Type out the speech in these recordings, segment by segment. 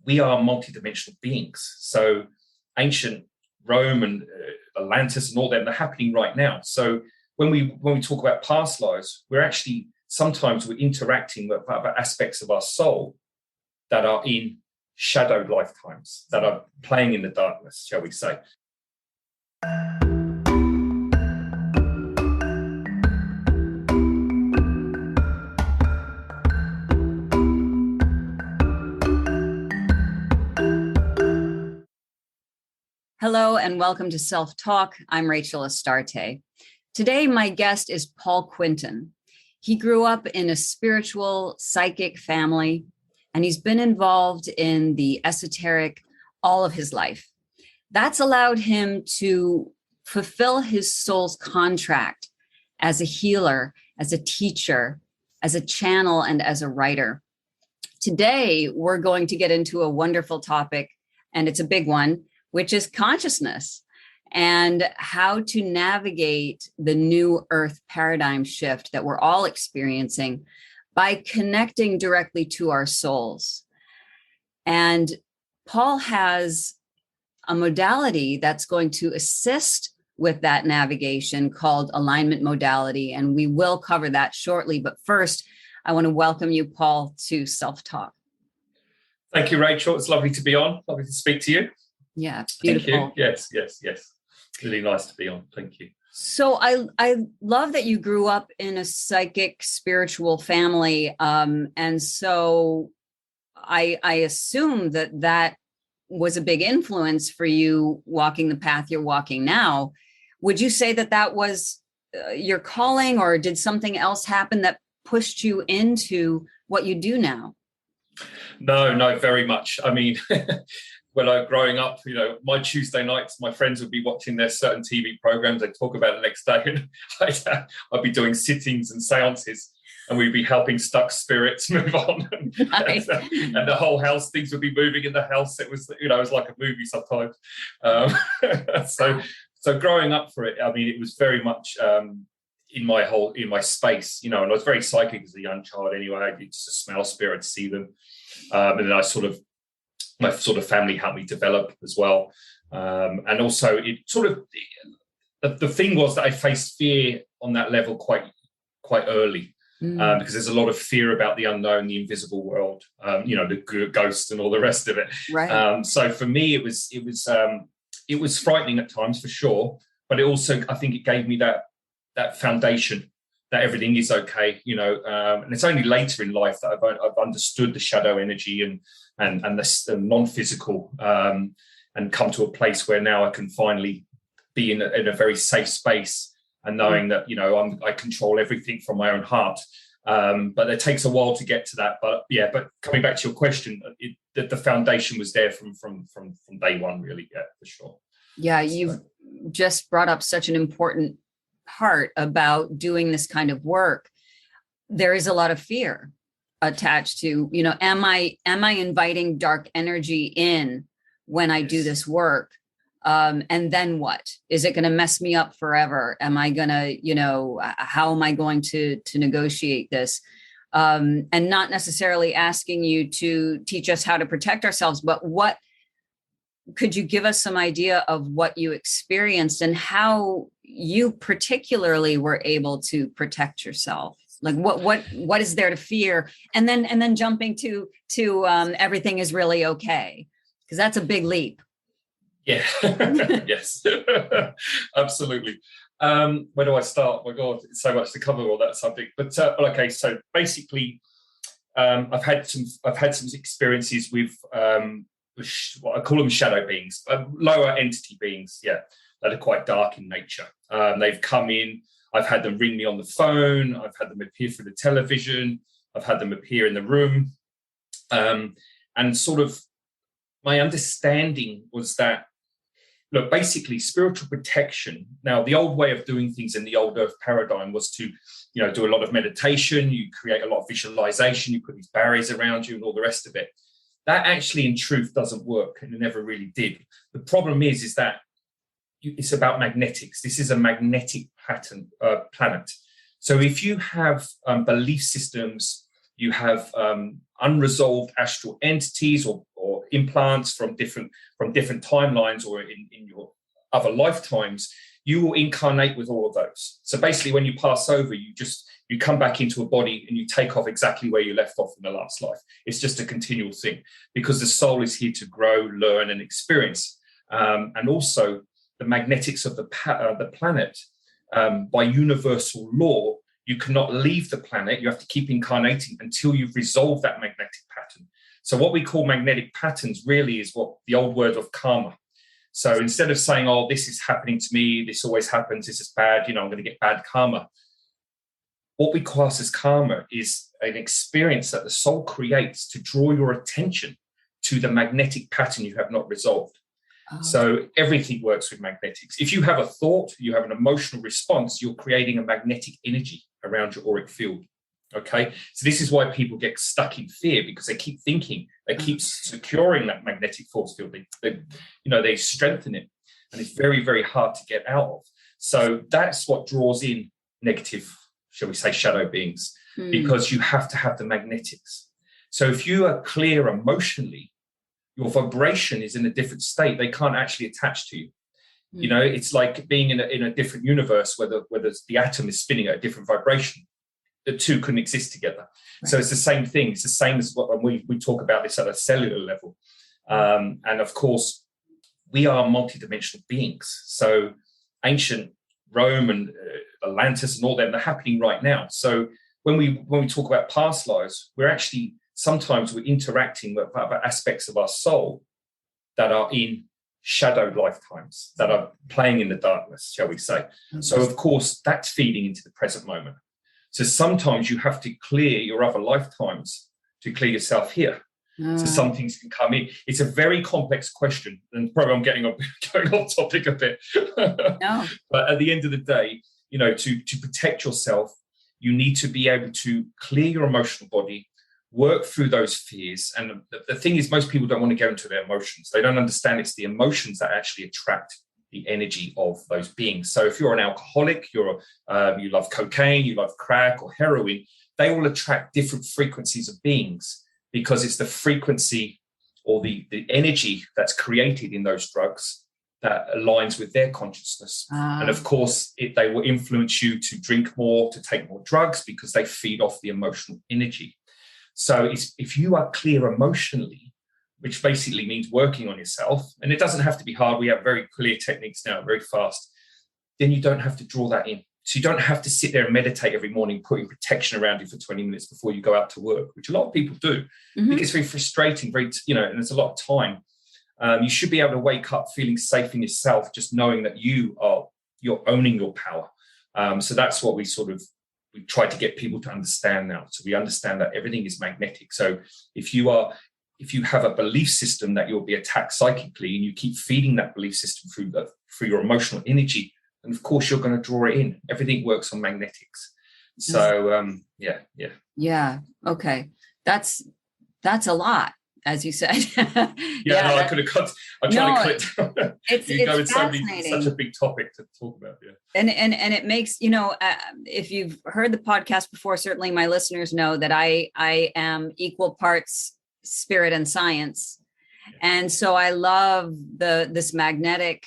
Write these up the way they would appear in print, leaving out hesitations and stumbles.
we are multidimensional beings. So ancient Rome and Atlantis and all them, they're happening right now. So when we talk about past lives, sometimes we're interacting with other aspects of our soul that are in shadowed lifetimes, that are playing in the darkness, shall we say. Hello and welcome to Self Talk. I'm Rachel Astarte. Today, my guest is Paul Quinton. He grew up in a spiritual, psychic family, and he's been involved in the esoteric all of his life. That's allowed him to fulfill his soul's contract as a healer, as a teacher, as a channel, and as a writer. Today, we're going to get into a wonderful topic, and it's a big one, which is consciousness and how to navigate the new earth paradigm shift that we're all experiencing by connecting directly to our souls. And Paul has a modality that's going to assist with that navigation called Alignment Modality, and we will cover that shortly. But first, I want to welcome you, Paul, to Self Talk. Thank you, Rachel. It's lovely to be on. Lovely to speak to you. Yeah, beautiful. Thank you. Yes. Really nice to be on. Thank you. So I love that you grew up in a psychic, spiritual family. And so I assume that was a big influence for you walking the path you're walking now. Would you say that was your calling, or did something else happen that pushed you into what you do now? No, very much. I mean, when I was growing up, my Tuesday nights, my friends would be watching their certain TV programs. They'd talk about it the next day, and I'd be doing sittings and seances, and we'd be helping stuck spirits move on. Nice. And the whole house, things would be moving in the house. It was, it was like a movie sometimes. So growing up for it, I mean, it was very much in my space, and I was very psychic as a young child anyway. I used to smell spirits, see them, and then my sort of family helped me develop as well. And also it sort of, the thing was that I faced fear on that level quite early, because there's a lot of fear about the unknown, the invisible world, the ghosts and all the rest of it. Right. So for me, it was frightening at times for sure, but it also, I think it gave me that foundation that everything is okay, and it's only later in life that I've understood the shadow energy and the non-physical, and come to a place where now I can finally be in a very safe space, and knowing that I control everything from my own heart. But it takes a while to get to that. But coming back to your question, the foundation was there from day one, really. Yeah, for sure. Yeah, you've just brought up such an important part about doing this kind of work. There is a lot of fear attached to, am I inviting dark energy in when I do this work? And then what? Is it going to mess me up forever? Am I going to, how am I going to negotiate this? And not necessarily asking you to teach us how to protect ourselves, but what could you give us some idea of what you experienced and how you particularly were able to protect yourself? Like what is there to fear? And then jumping to everything is really okay, because that's a big leap. Yeah. Yes, absolutely. Where do I start? My God, it's so much to cover all that subject. But okay, so basically, I've had some experiences with what I call them shadow beings, lower entity beings, that are quite dark in nature. They've come in. I've had them ring me on the phone. I've had them appear through the television. I've had them appear in the room. And sort of my understanding was that, look, basically spiritual protection. Now, the old way of doing things in the old earth paradigm was to, do a lot of meditation. You create a lot of visualization. You put these barriers around you and all the rest of it. That actually, in truth, doesn't work, and it never really did. The problem is that it's about magnetics. This is a magnetic planet. So if you have belief systems, you have unresolved astral entities or implants from different timelines, or in your other lifetimes, you will incarnate with all of those. So basically, when you pass over, you come back into a body and you take off exactly where you left off in the last life. It's just a continual thing, because the soul is here to grow, learn, and experience. And also the magnetics of the planet, by universal law, you cannot leave the planet. You have to keep incarnating until you've resolved that magnetic pattern. So what we call magnetic patterns really is what the old word of karma. So instead of saying, oh, this is happening to me, this always happens, this is bad, I'm going to get bad karma. What we class as karma is an experience that the soul creates to draw your attention to the magnetic pattern you have not resolved. Oh. So everything works with magnetics. If you have a thought, you have an emotional response, you're creating a magnetic energy around your auric field. Okay, so this is why people get stuck in fear, because they keep thinking, they keep securing that magnetic force field. They strengthen it, and it's very, very hard to get out of. So that's what draws in negative, shall we say, shadow beings, because you have to have the magnetics. So if you are clear emotionally, your vibration is in a different state. They can't actually attach to you. It's like being in a different universe where the atom is spinning at a different vibration. The two couldn't exist together. Right. So it's the same thing. It's the same as when we talk about this at a cellular level. And of course, we are multidimensional beings. So ancient Rome and Atlantis and all them, they're happening right now. So when we talk about past lives, sometimes we're interacting with other aspects of our soul that are in shadowed lifetimes, that are playing in the darkness, shall we say. So of course, that's feeding into the present moment. So sometimes you have to clear your other lifetimes to clear yourself here. So some things can come in. It's a very complex question, and probably I'm going off topic a bit. No. But at the end of the day, to protect yourself, you need to be able to clear your emotional body, work through those fears. And the thing is, most people don't want to go into their emotions. They don't understand it's the emotions that actually attract the energy of those beings. So if you're an alcoholic, you love cocaine, you love crack or heroin, they will attract different frequencies of beings, because it's the frequency or the energy that's created in those drugs that aligns with their consciousness. And of course, they will influence you to drink more, to take more drugs, because they feed off the emotional energy. So if you are clear emotionally, which basically means working on yourself, and it doesn't have to be hard. We have very clear techniques now, very fast. Then you don't have to draw that in. So you don't have to sit there and meditate every morning, putting protection around you for 20 minutes before you go out to work, which a lot of people do. I think it's very frustrating, and it's a lot of time. You should be able to wake up feeling safe in yourself, just knowing that you're owning your power. So that's what we try to get people to understand now. So we understand that everything is magnetic. So if you have a belief system that you'll be attacked psychically, and you keep feeding that belief system through your emotional energy, and of course you're going to draw it in. Everything works on magnetics. So yeah. Okay, that's a lot, as you said. I could have cut. I'm trying to clip. It's fascinating. Such a big topic to talk about. Yeah, and it makes if you've heard the podcast before, certainly my listeners know that I am equal parts spirit and science. And so I love this magnetic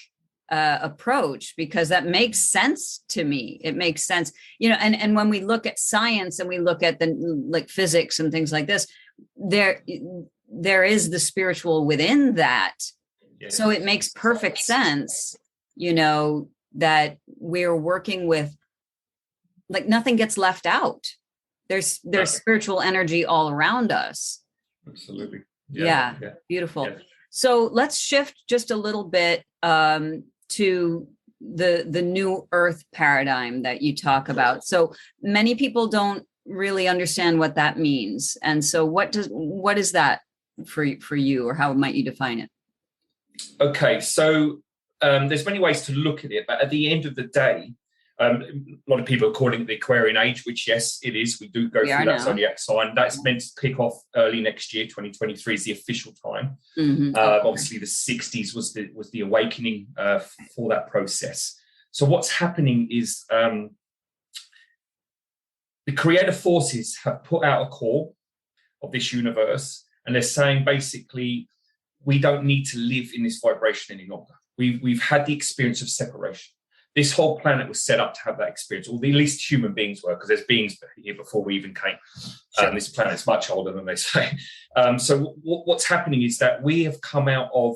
approach, because that makes sense to me. It makes sense, and when we look at science and we look at the physics and things like this, there is the spiritual within that. So it makes perfect sense, that we're working with, nothing gets left out. There's spiritual energy all around us. Absolutely. Yeah. Beautiful. Yeah. So let's shift just a little bit to the new earth paradigm that you talk about. So many people don't really understand what that means. And so what is that for you, or how might you define it? Okay. So there's many ways to look at it, but at the end of the day, a lot of people are calling it the Aquarian age, which, yes, it is. We do go through that zodiac sign. That's meant to kick off early next year. 2023 is the official time. Obviously, the 60s was the awakening for that process. So what's happening is the creative forces have put out a call of this universe, and they're saying basically, we don't need to live in this vibration any longer. We've had the experience of separation. This whole planet was set up to have that experience, or at least human beings were, because there's beings here before we even came. Sure. This planet's much older than they say. So what's happening is that we have come out of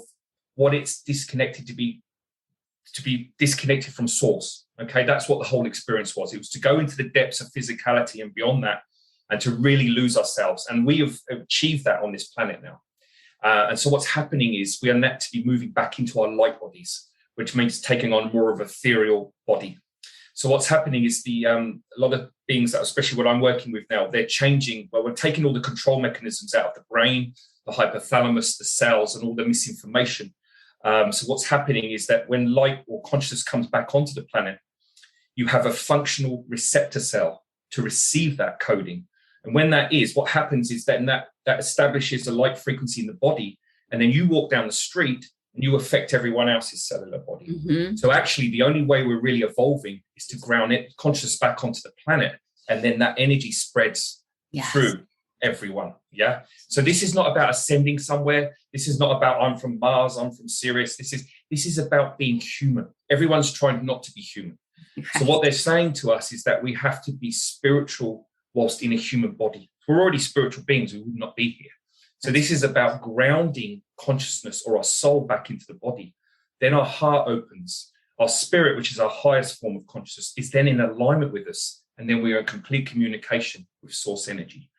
what it's disconnected to be disconnected from source. Okay, that's what the whole experience was. It was to go into the depths of physicality and beyond that, and to really lose ourselves. And we have achieved that on this planet now. And so what's happening is we are meant to be moving back into our light bodies, which means taking on more of an ethereal body. So what's happening is a lot of beings, that, especially what I'm working with now, they're changing. Well, we're taking all the control mechanisms out of the brain, the hypothalamus, the cells, and all the misinformation. So what's happening is that when light or consciousness comes back onto the planet, you have a functional receptor cell to receive that coding. And when that is, what happens is then that establishes a light frequency in the body. And then you walk down the street and you affect everyone else's cellular body. Mm-hmm. So actually, the only way we're really evolving is to ground it, consciousness back onto the planet. And then that energy spreads through everyone. Yeah. So this is not about ascending somewhere. This is not about I'm from Mars, I'm from Sirius. This is about being human. Everyone's trying not to be human. Right. So what they're saying to us is that we have to be spiritual whilst in a human body. We're already spiritual beings. We would not be here. So this is about grounding consciousness or our soul back into the body. Then our heart opens. Our spirit, which is our highest form of consciousness, is then in alignment with us. And then we are in complete communication with source energy.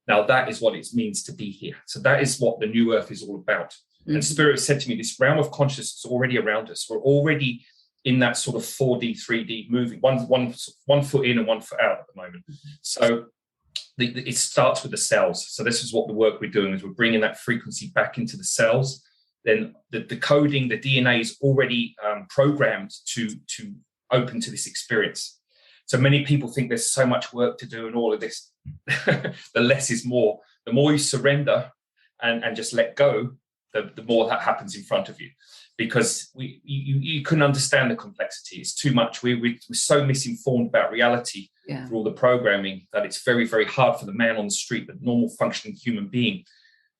Now, that is what it means to be here. So that is what the new earth is all about. Mm-hmm. And Spirit said to me, this realm of consciousness is already around us. We're already in that sort of 4D, 3D moving, one foot in and 1 foot out at the moment. Mm-hmm. So it starts with the cells. So this is what the work we're doing is we're bringing that frequency back into the cells. Then the coding, the DNA is already programmed to open to this experience. So many people think there's so much work to do and all of this. The less is more. The more you surrender and just let go, the more that happens in front of you. Because you couldn't understand the complexity. It's too much. We're so misinformed about reality for all the programming that it's very, very hard for the man on the street, the normal functioning human being,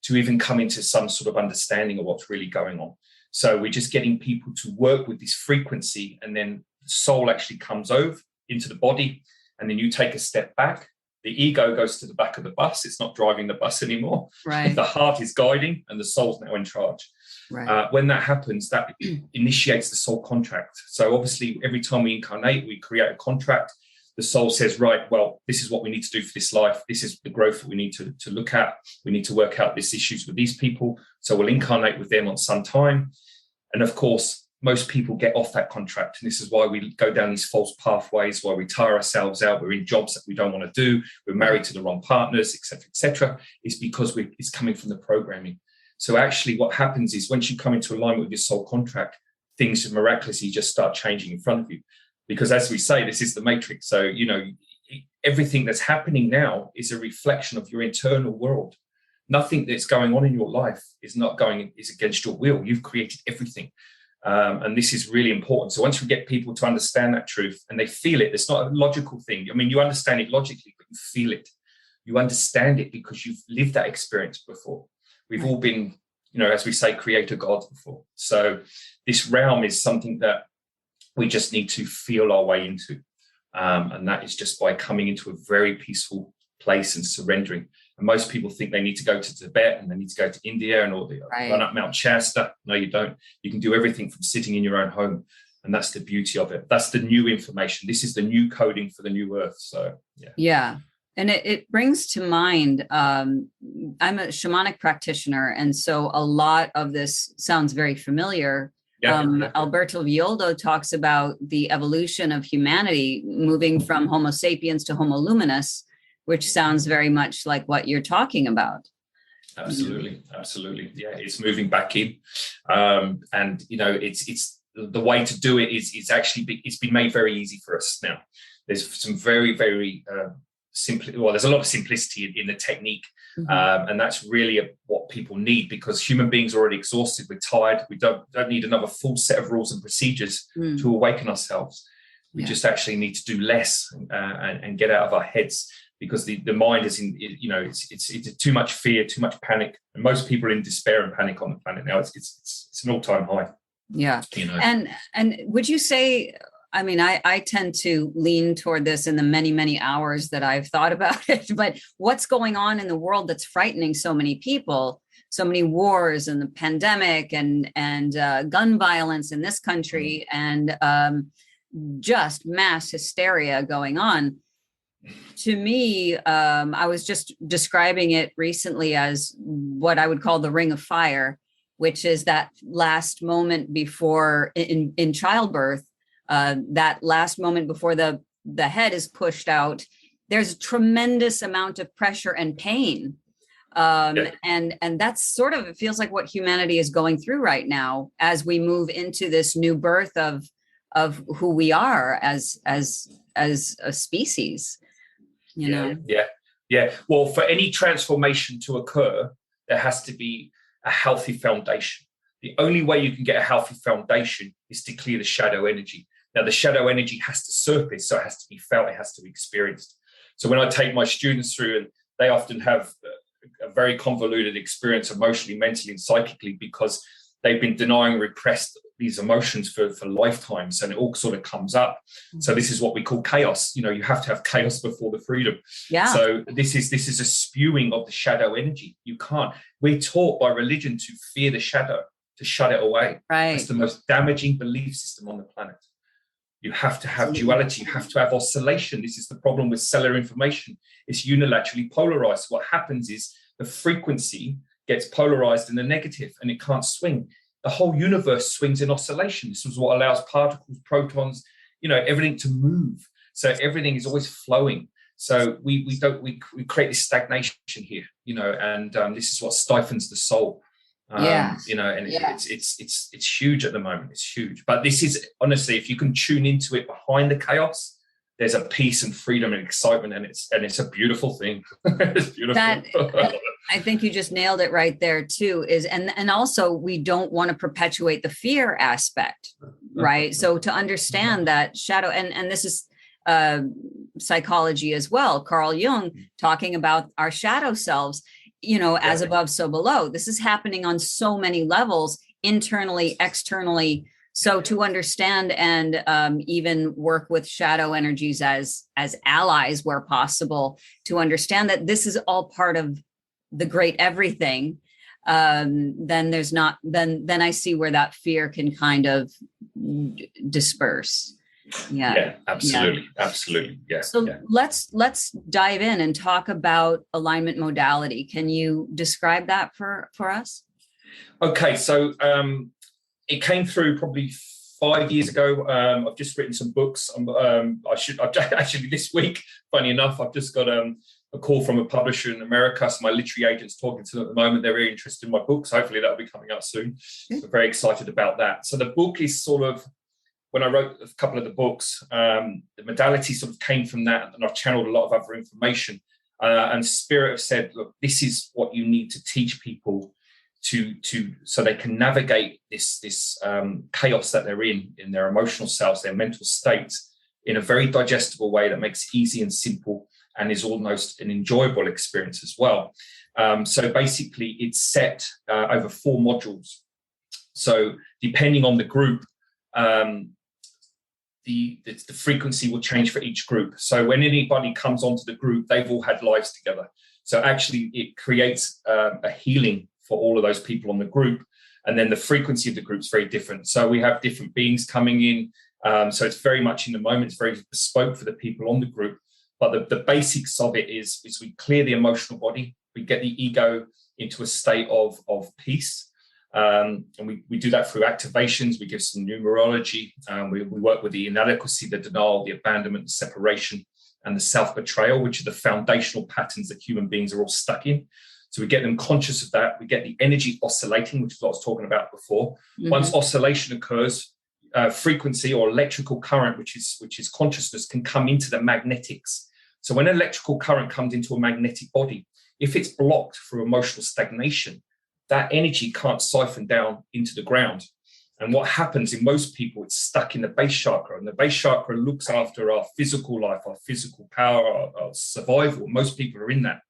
to even come into some sort of understanding of what's really going on. So we're just getting people to work with this frequency, and then the soul actually comes over into the body, and then you take a step back. The ego goes to the back of the bus. It's not driving the bus anymore. Right. The heart is guiding, and the soul's now in charge. Right. When that happens, that initiates the soul contract. So obviously, every time we incarnate, we create a contract. The soul says, right, well, this is what we need to do for this life. This is the growth that we need to look at. We need to work out these issues with these people. So we'll incarnate with them on some time. And of course, most people get off that contract. And this is why we go down these false pathways, why we tire ourselves out. We're in jobs that we don't want to do. We're married to the wrong partners, et cetera, et cetera. It's because it's coming from the programming. So actually what happens is once you come into alignment with your soul contract, things miraculously just start changing in front of you. Because as we say, this is the matrix. So, everything that's happening now is a reflection of your internal world. Nothing that's going on in your life is against your will. You've created everything. And this is really important. So once we get people to understand that truth and they feel it, it's not a logical thing. I mean, you understand it logically, but you feel it. You understand it because you've lived that experience before. We've all been, as we say, creator gods before. So this realm is something that we just need to feel our way into. And that is just by coming into a very peaceful place and surrendering. And most people think they need to go to Tibet and they need to go to India and run up Mount Shasta. No, you don't. You can do everything from sitting in your own home. And that's the beauty of it. That's the new information. This is the new coding for the new earth. So, yeah. And it brings to mind, I'm a shamanic practitioner. And so a lot of this sounds very familiar. Alberto Villoldo talks about the evolution of humanity moving from Homo sapiens to Homo luminous, which sounds very much like what you're talking about. Absolutely. Yeah, it's moving back in. And, it's the way to do it is it's been made very easy for us now. There's some very, very there's a lot of simplicity in the technique. Mm-hmm. And that's really what people need, because human beings are already exhausted. We're tired. We don't need another full set of rules and procedures to awaken ourselves. We just actually need to do less and get out of our heads. because the mind is in, it's too much fear, too much panic, and most people are in despair and panic on the planet now. It's an all-time high. Yeah. And would you say, I mean, I tend to lean toward this in the many, many hours that I've thought about it, but what's going on in the world that's frightening so many people, so many wars and the pandemic and gun violence in this country and just mass hysteria going on. To me, I was just describing it recently as what I would call the ring of fire, which is that last moment before in childbirth, that last moment before the head is pushed out. There's a tremendous amount of pressure and pain. And that's sort of, it feels like what humanity is going through right now as we move into this new birth of who we are as a species. Yeah. Well, for any transformation to occur, there has to be a healthy foundation. The only way you can get a healthy foundation is to clear the shadow energy. Now, the shadow energy has to surface, so it has to be felt, it has to be experienced. So when I take my students through, and they often have a very convoluted experience emotionally, mentally, and psychically, because they've been denying, repressed these emotions for lifetimes, and it all sort of comes up. So this is what we call chaos. You have to have chaos before the freedom. Yeah. So this is a spewing of the shadow energy. You can't. We're taught by religion to fear the shadow, to shut it away. Right. It's the most damaging belief system on the planet. You have to have duality. You have to have oscillation. This is the problem with cellular information. It's unilaterally polarized. What happens is the frequency gets polarized in the negative and it can't swing. The whole universe swings in oscillation. This is what allows particles, protons, everything to move. So everything is always flowing. So we create this stagnation here, and this is what stifles the soul. It's huge at the moment. It's huge. But this is, honestly, if you can tune into it behind the chaos, there's a peace and freedom and excitement, and it's a beautiful thing. It's beautiful. I think you just nailed it right there too, and also we don't want to perpetuate the fear aspect, right? So to understand that shadow, and this is psychology as well, Carl Jung talking about our shadow selves, as above, so below. This is happening on so many levels, internally, externally. So to understand and even work with shadow energies as allies where possible, to understand that this is all part of the great everything, then I see where that fear can kind of disperse. Yeah, absolutely. Yeah. Absolutely. Yeah. So let's dive in and talk about alignment modality. Can you describe that for us? Okay. So it came through probably 5 years ago. I've just written some books. I've actually this week, funny enough, I've just got a call from a publisher in America. So my literary agent's talking to them at the moment. They're very interested in my books. Hopefully that'll be coming out soon. So very excited about that. So the book is sort of, when I wrote a couple of the books, the modality sort of came from that, and I've channeled a lot of other information. And Spirit have said, look, this is what you need to teach people so they can navigate this chaos that they're in their emotional selves, their mental states, in a very digestible way that makes it easy and simple and is almost an enjoyable experience as well. So basically, it's set over 4 modules. So depending on the group, the frequency will change for each group. So when anybody comes onto the group, they've all had lives together. So actually, it creates a healing for all of those people on the group. And then the frequency of the group is very different. So we have different beings coming in. So it's very much in the moment. It's very bespoke for the people on the group. But the basics of it is we clear the emotional body. We get the ego into a state of peace. And we do that through activations. We give some numerology. We work with the inadequacy, the denial, the abandonment, the separation, and the self-betrayal, which are the foundational patterns that human beings are all stuck in. So we get them conscious of that. We get the energy oscillating, which is what I was talking about before. Mm-hmm. Once oscillation occurs, frequency or electrical current, which is consciousness, can come into the magnetics. So when electrical current comes into a magnetic body, if it's blocked through emotional stagnation, that energy can't siphon down into the ground. And what happens in most people, it's stuck in the base chakra. And the base chakra looks after our physical life, our physical power, our survival. Most people are in that.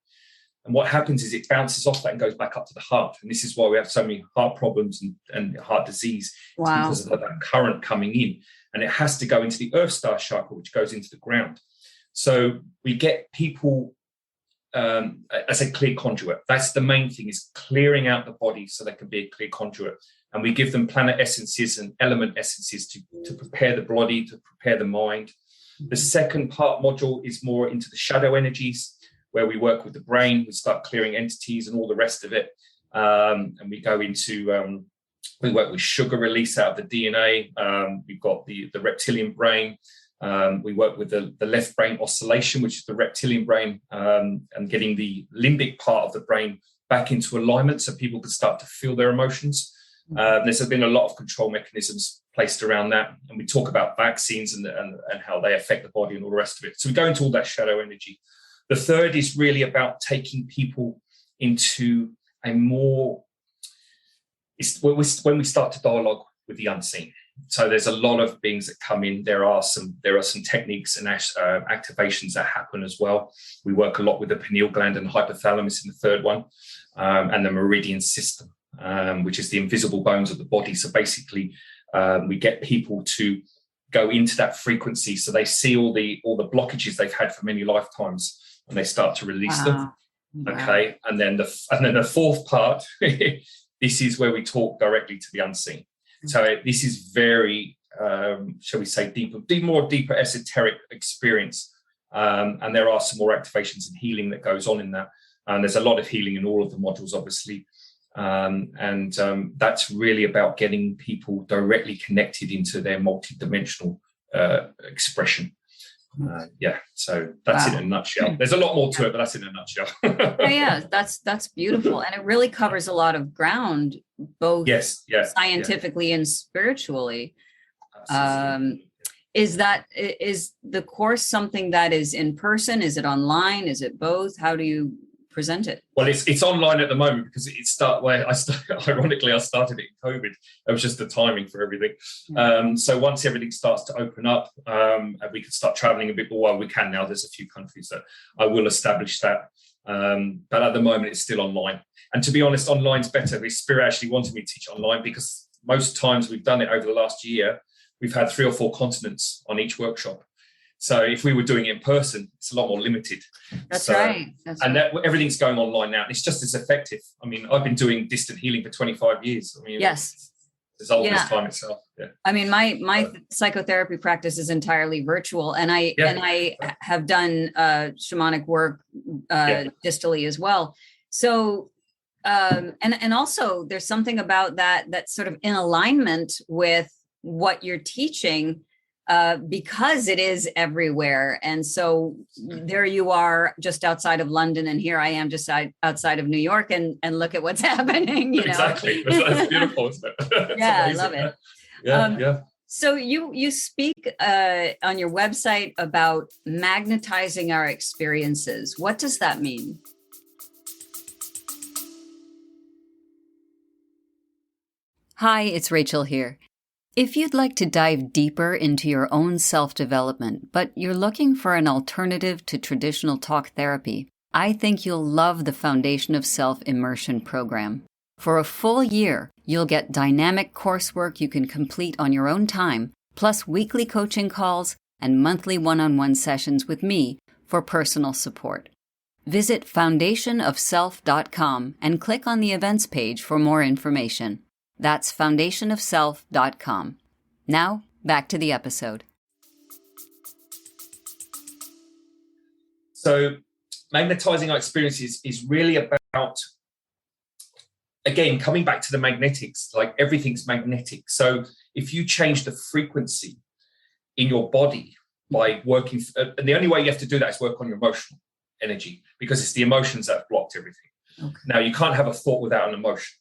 And what happens is it bounces off that and goes back up to the heart. And this is why we have so many heart problems and heart disease. Wow. Because of that current coming in. And it has to go into the Earth Star chakra, which goes into the ground. So we get people, as a clear conduit. That's the main thing, is clearing out the body so they can be a clear conduit. And we give them planet essences and element essences to prepare the body, to prepare the mind. The second part module is more into the shadow energies, where we work with the brain. We start clearing entities and all the rest of it. And we go into, we work with sugar release out of the DNA. We've got the reptilian brain. We work with the left brain oscillation, which is the reptilian brain, and getting the limbic part of the brain back into alignment so people can start to feel their emotions. There's been a lot of control mechanisms placed around that. And we talk about vaccines and how they affect the body and all the rest of it. So we go into all that shadow energy. The third is really about taking people into a more, when we start to dialogue with the unseen. So there's a lot of beings that come in. There are some techniques and activations that happen as well. We work a lot with the pineal gland and hypothalamus in the third one, and the meridian system, which is the invisible bones of the body. So basically, we get people to go into that frequency, so they see all the blockages they've had for many lifetimes, and they start to release them. Okay, and then the fourth part, this is where we talk directly to the unseen. So this is very, shall we say, deeper esoteric experience. And there are some more activations and healing that goes on in that. And there's a lot of healing in all of the modules, obviously. And that's really about getting people directly connected into their multidimensional expression. So that's in a nutshell. There's a lot more to it, but that's in a nutshell. Yeah, that's beautiful, and it really covers a lot of ground, both scientifically and spiritually. Is the course something that is in person? Is it online? Is it both? How do you present it? Well, it's online at the moment because ironically I started it in COVID. It was just the timing for everything. So once everything starts to open up, and we can start traveling a bit more. Well, we can now. There's a few countries that I will establish that. But at the moment it's still online. And to be honest, online's better. The Spirit actually wanted me to teach online because most times we've done it over the last year, we've had 3 or 4 continents on each workshop. So if we were doing it in person, it's a lot more limited. That's right. Everything's going online now. And it's just as effective. I mean, I've been doing distant healing for 25 years. I mean, yes. It's old as time itself. Yeah. I mean, my psychotherapy practice is entirely virtual, and I have done shamanic work distally as well. So, and also there's something about that's sort of in alignment with what you're teaching. Because it is everywhere. And so there you are just outside of London, and here I am just outside of New York, and look at what's happening. Exactly. That's beautiful, isn't it? Yeah, I love it. Yeah. So you speak on your website about magnetizing our experiences. What does that mean? Hi, it's Rachel here. If you'd like to dive deeper into your own self-development, but you're looking for an alternative to traditional talk therapy, I think you'll love the Foundation of Self Immersion program. For a full year, you'll get dynamic coursework you can complete on your own time, plus weekly coaching calls and monthly one-on-one sessions with me for personal support. Visit foundationofself.com and click on the events page for more information. That's foundationofself.com. Now, back to the episode. So, magnetizing our experiences is really about, again, coming back to the magnetics, like everything's magnetic. So, if you change the frequency in your body by working, and the only way you have to do that is work on your emotional energy, because it's the emotions that have blocked everything. Okay. Now, you can't have a thought without an emotion.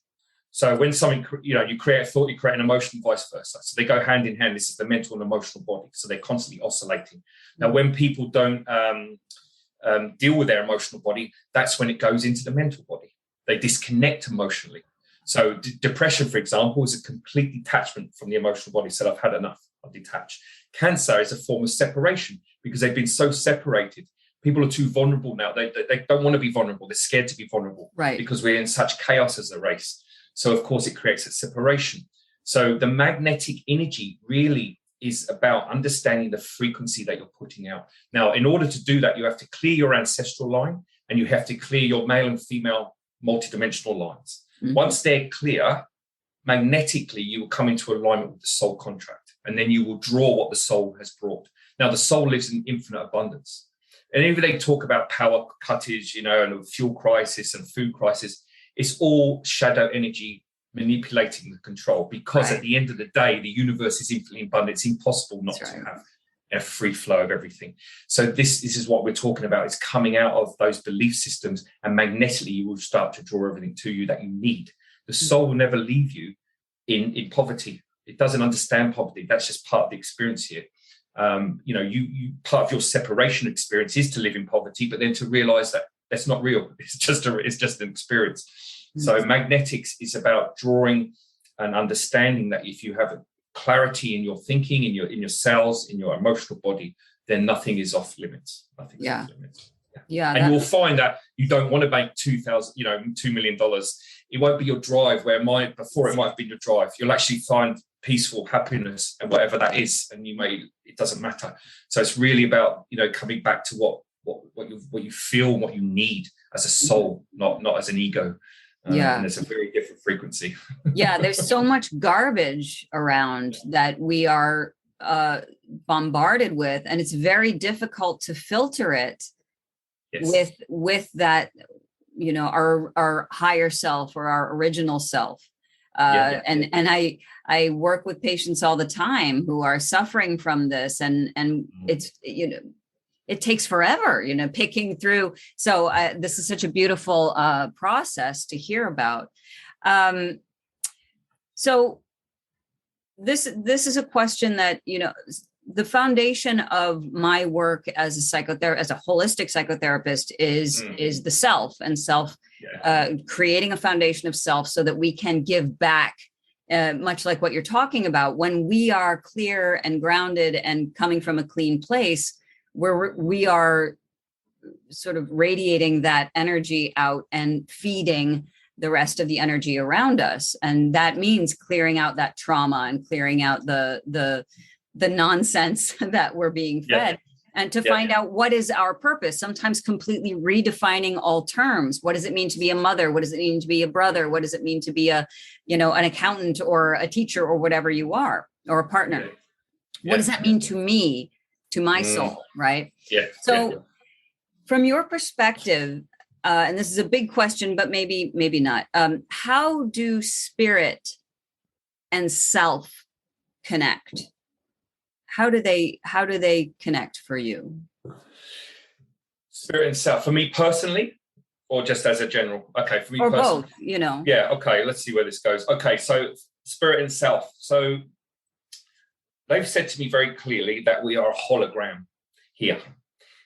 So when something, you create a thought, you create an emotion, vice versa. So they go hand in hand. This is the mental and emotional body. So they're constantly oscillating. Now, when people don't deal with their emotional body, that's when it goes into the mental body. They disconnect emotionally. So depression, for example, is a complete detachment from the emotional body. So I've had enough, I'll detach. Cancer is a form of separation because they've been so separated. People are too vulnerable now. They don't want to be vulnerable. They're scared to be vulnerable, right? Because we're in such chaos as a race. So of course it creates a separation. So the magnetic energy really is about understanding the frequency that you're putting out. Now, in order to do that, you have to clear your ancestral line and you have to clear your male and female multidimensional lines. Mm-hmm. Once they're clear, magnetically, you will come into alignment with the soul contract, and then you will draw what the soul has brought. Now, the soul lives in infinite abundance. And even they talk about power cuttage, and a fuel crisis and food crisis, it's all shadow energy manipulating the control, because at the end of the day, the universe is infinitely abundant. It's impossible not to have a free flow of everything. So this is what we're talking about. It's coming out of those belief systems, and magnetically you will start to draw everything to you that you need. The soul will never leave you in poverty. It doesn't understand poverty. That's just part of the experience here. You part of your separation experience is to live in poverty, but then to realize that that's not real. It's just an experience. Mm-hmm. So magnetics is about drawing and understanding that if you have a clarity in your thinking, in your cells, in your emotional body, then nothing is off limits. Nothing is off limits. Yeah. And you'll find that you don't want to make $2 million. It won't be your drive before it might have been your drive. You'll actually find peaceful happiness and whatever that is. And it doesn't matter. So it's really about, coming back to what you feel, what you need as a soul, not as an ego. And it's a very different frequency. There's so much garbage around that we are bombarded with, and it's very difficult to filter it with that, our higher self or our original self. And I work with patients all the time who are suffering from this, and it's, it takes forever, picking through. So this is such a beautiful process to hear about. So this is a question that, the foundation of my work as a as a holistic psychotherapist is the self, and creating a foundation of self so that we can give back, much like what you're talking about. When we are clear and grounded and coming from a clean place, where we are sort of radiating that energy out and feeding the rest of the energy around us. And that means clearing out that trauma and clearing out the nonsense that we're being fed, and to find out what is our purpose, sometimes completely redefining all terms. What does it mean to be a mother? What does it mean to be a brother? What does it mean to be an accountant or a teacher or whatever you are, or a partner? What does that mean to me? To my soul, right? So from your perspective, and this is a big question, but maybe not, how do spirit and self connect? How do they connect for you? Spirit and self, for me personally, or just as a general? Okay, for me or personally. Both, Yeah, okay, let's see where this goes. Okay, so spirit and self. So they've said to me very clearly that we are a hologram here.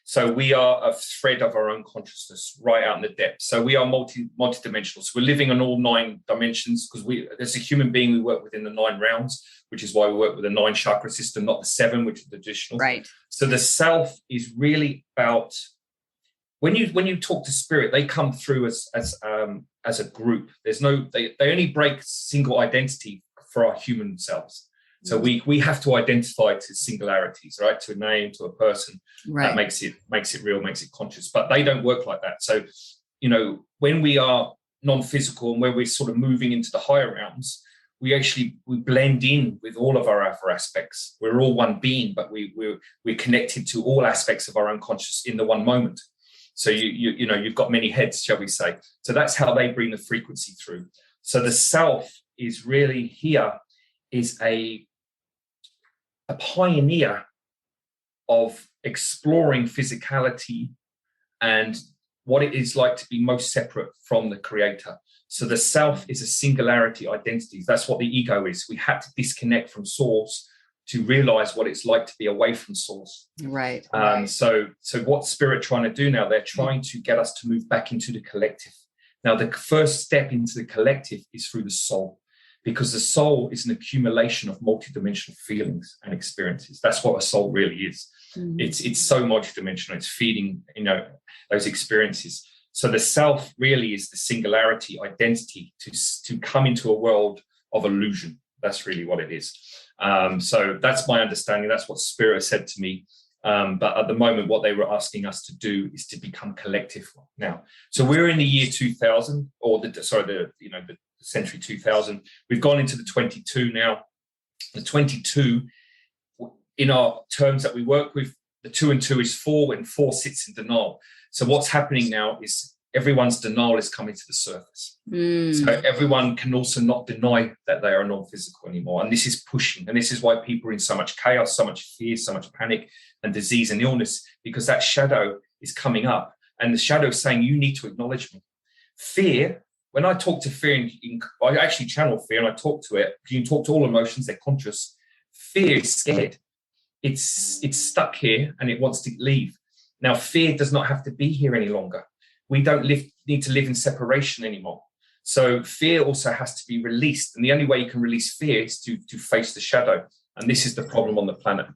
So we are a thread of our own consciousness right out in the depths. So we are multi-dimensional. So we're living on all 9 dimensions, because as a human being, we work within the 9 realms, which is why we work with the 9 chakra system, not the 7, which is the traditional. Right. So the self is really about, when you talk to spirit, they come through as a group. They only break single identity for our human selves. So we have to identify to singularities, right? To a name, to a person. Right. That makes it real, makes it conscious. But they don't work like that. So, when we are non-physical and where we're sort of moving into the higher realms, we blend in with all of our other aspects. We're all one being, but we're connected to all aspects of our own conscious in the one moment. So you've got many heads, shall we say? So that's how they bring the frequency through. So the self is really here, is a pioneer of exploring physicality and what it is like to be most separate from the creator. So the self is a singularity identity. That's what the ego is. We had to disconnect from source to realize what it's like to be away from source. Right. So what spirit trying to do now, they're trying to get us to move back into the collective. Now, the first step into the collective is through the soul, because the soul is an accumulation of multidimensional feelings and experiences. That's what a soul really is. Mm-hmm. It's so multidimensional. It's feeding, those experiences. So the self really is the singularity identity to come into a world of illusion. That's really what it is. So that's my understanding. That's what Spirit said to me. But at the moment, what they were asking us to do is to become collective now. So we're in the year 2000, or the century 2000. We've gone into the 22 now. The 22, in our terms that we work with, the 2 and 2 is 4, and 4 sits in denial. So what's happening now is everyone's denial is coming to the surface. So everyone can also not deny that they are non-physical anymore. And this is pushing. And this is why people are in so much chaos, so much fear, so much panic and disease and illness, because that shadow is coming up. And the shadow is saying, you need to acknowledge me. Fear, when I talk to fear, I actually channel fear and I talk to it. You can talk to all emotions, they're conscious. Fear is scared. It's stuck here and it wants to leave. Now, fear does not have to be here any longer. We don't need to live in separation anymore. So fear also has to be released. And the only way you can release fear is to face the shadow. And this is the problem on the planet.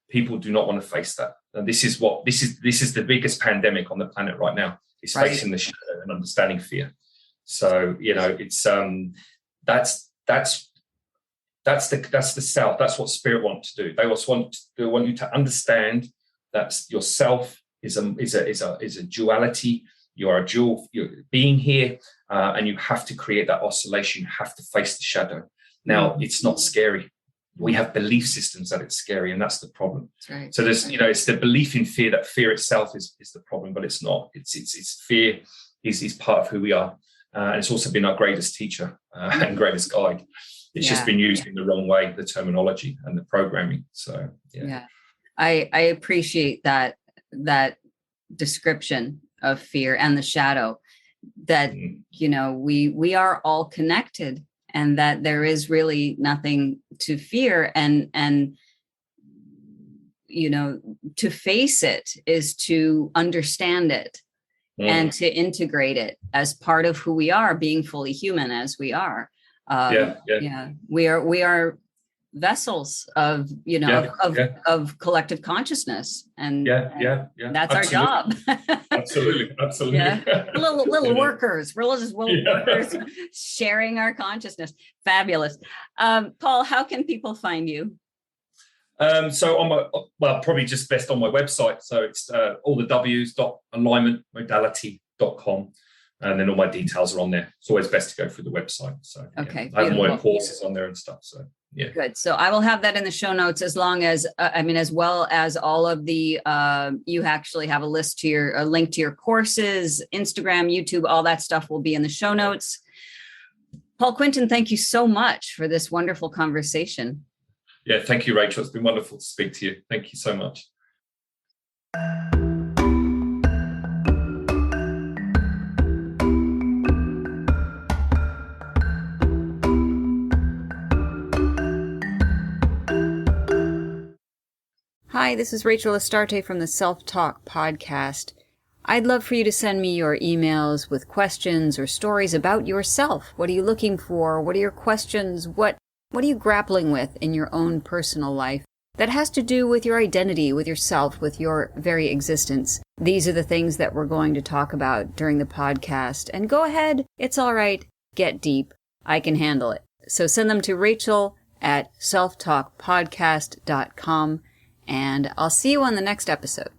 People do not want to face that. And this is the biggest pandemic on the planet right now, is facing the shadow and understanding fear. So, it's that's the self. That's what Spirit wants to do. They also want you to understand that yourself is a duality. You are a dual being here, and you have to create that oscillation. You have to face the shadow. Now, it's not scary. We have belief systems that it's scary, and that's the problem. Right. So there's, it's the belief in fear, that fear itself is the problem, but it's not. It's fear is part of who we are, and it's also been our greatest teacher and greatest guide. It's just been used in the wrong way, the terminology and the programming. So I appreciate that description of fear and the shadow, that we are all connected, and that there is really nothing to fear, and to face it is to understand it and to integrate it as part of who we are, being fully human as we are. We are vessels of of collective consciousness, and that's our job. absolutely little workers, we're just little workers sharing our consciousness. Fabulous. Paul, how can people find you? So on probably just best on my website. So it's all the w's.alignmentmodality.com. And then all my details are on there. It's always best to go through the website. So I have more courses on there and stuff. So good. So I will have that in the show notes, as long as as well as all of the you actually have a link to your courses, Instagram, YouTube, all that stuff will be in the show notes. Paul Quinton, thank you so much for this wonderful conversation. Yeah, thank you, Rachel. It's been wonderful to speak to you. Thank you so much. Hi, this is Rachel Astarte from the Self-Talk podcast. I'd love for you to send me your emails with questions or stories about yourself. What are you looking for? What are your questions? What are you grappling with in your own personal life that has to do with your identity, with yourself, with your very existence? These are the things that we're going to talk about during the podcast. And go ahead. It's all right. Get deep. I can handle it. So send them to Rachel@selftalkpodcast.com. And I'll see you on the next episode.